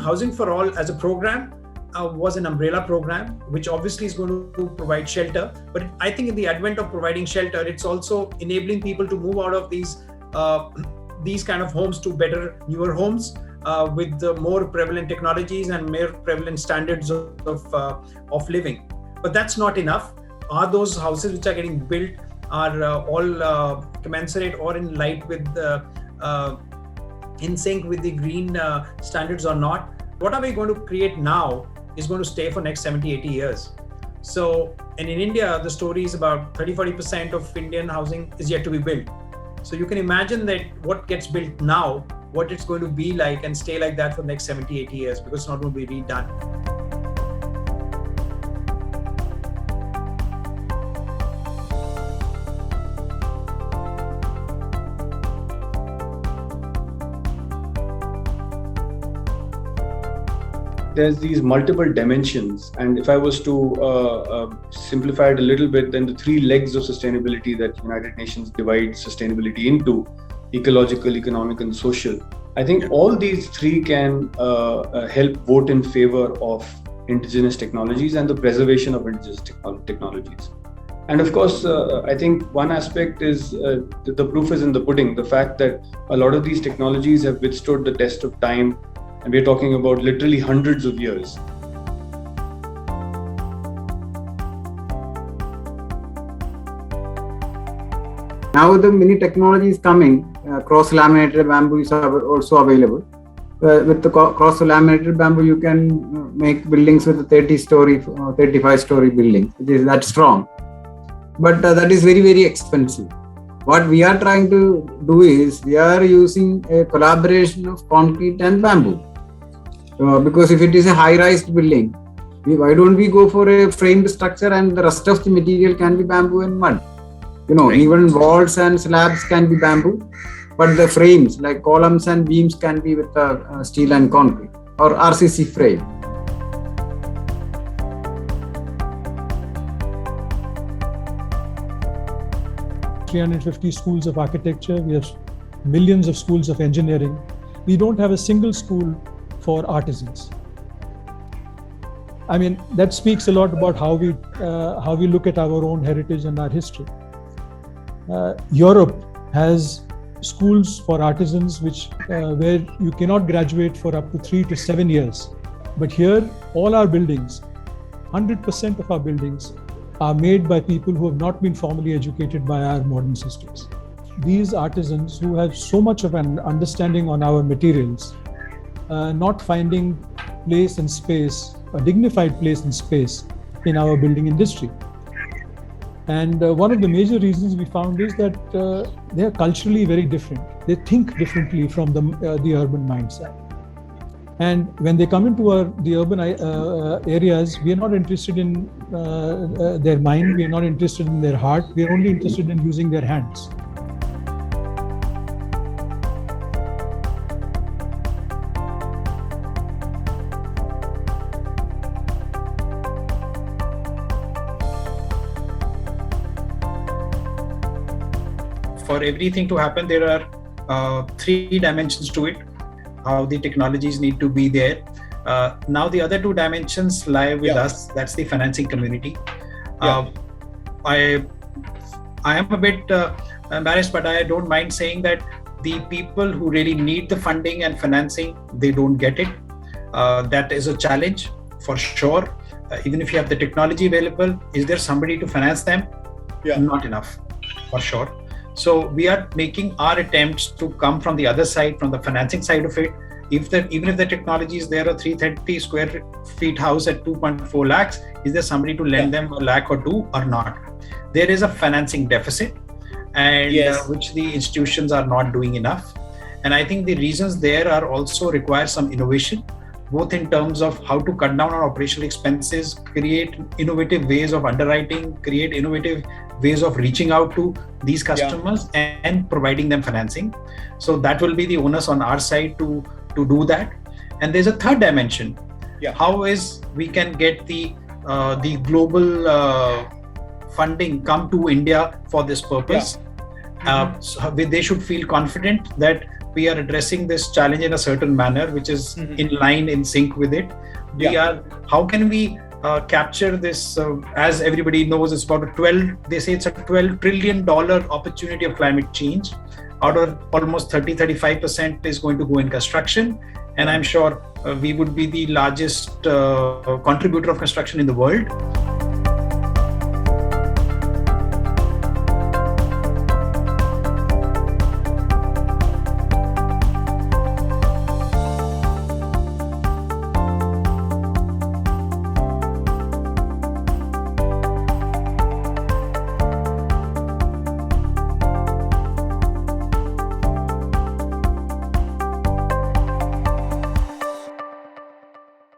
Housing for All as a program was an umbrella program, which obviously is going to provide shelter. But I think in the advent of providing shelter, it's also enabling people to move out of these kind of homes to better, newer homes with the more prevalent technologies and more prevalent standards of living. But that's not enough. Are those houses which are getting built are all commensurate or in light with in sync with the green standards or not? What are we going to create now is going to stay for next 70, 80 years. So, and in India, the story is about 30-40% of Indian housing is yet to be built. So you can imagine that what gets built now, what it's going to be like and stay like that for the next 70, 80 years, because it's not going to be redone. There's these multiple dimensions, and if I was to simplify it a little bit, then the three legs of sustainability that United Nations divides sustainability into: ecological, economic, and social. I think all these three can help vote in favor of indigenous technologies and the preservation of indigenous technologies. And of course, I think one aspect is the proof is in the pudding. The fact that a lot of these technologies have withstood the test of time. And we're talking about literally hundreds of years. Now the many technology is coming. Cross-laminated bamboo is also available. With the cross-laminated bamboo, you can make buildings with a 30-story, 35-story building. It is that strong. But that is very, very expensive. What we are trying to do is we are using a collaboration of concrete and bamboo. Because if it is a high-rise building, why don't we go for a framed structure and the rest of the material can be bamboo and mud? Right. Even walls and slabs can be bamboo, but the frames like columns and beams can be with steel and concrete or RCC frame. We have 350 schools of architecture. We have millions of schools of engineering. We don't have a single school for artisans. I mean, that speaks a lot about how we look at our own heritage and our history. Europe has schools for artisans where you cannot graduate for up to 3 to 7 years. But here, all our buildings, 100% of our buildings are made by people who have not been formally educated by our modern systems. These artisans who have so much of an understanding on our materials, not finding place and space, a dignified place and space in our building industry. And one of the major reasons we found is that they are culturally very different. They think differently from the urban mindset. And when they come into the urban areas, we are not interested in their mind, we are not interested in their heart, we are only interested in using their hands. For everything to happen, there are 3 dimensions to it, how the technologies need to be there. Now the other 2 dimensions lie with us, that's the financing community. I am a bit embarrassed, but I don't mind saying that the people who really need the funding and financing, they don't get it. That is a challenge for sure. Even if you have the technology available, is there somebody to finance them? Not enough, for sure. So we are making our attempts to come from the other side, from the financing side of it. Even if the technology is there, a 330 square feet house at 2.4 lakhs, is there somebody to lend them a lakh or 2 or not? There is a financing deficit, and which the institutions are not doing enough. And I think the reasons there are also require some innovation, both in terms of how to cut down on operational expenses, create innovative ways of underwriting, create innovative ways of reaching out to these customers and providing them financing. So that will be the onus on our side to do that. And there's a third dimension. How is we can get the global funding come to India for this purpose? So they should feel confident that we are addressing this challenge in a certain manner, which is in line, in sync with it. How can we capture this? As everybody knows, it's about it's a $12 trillion opportunity of climate change. Out of almost 30-35% is going to go in construction. And I'm sure we would be the largest contributor of construction in the world.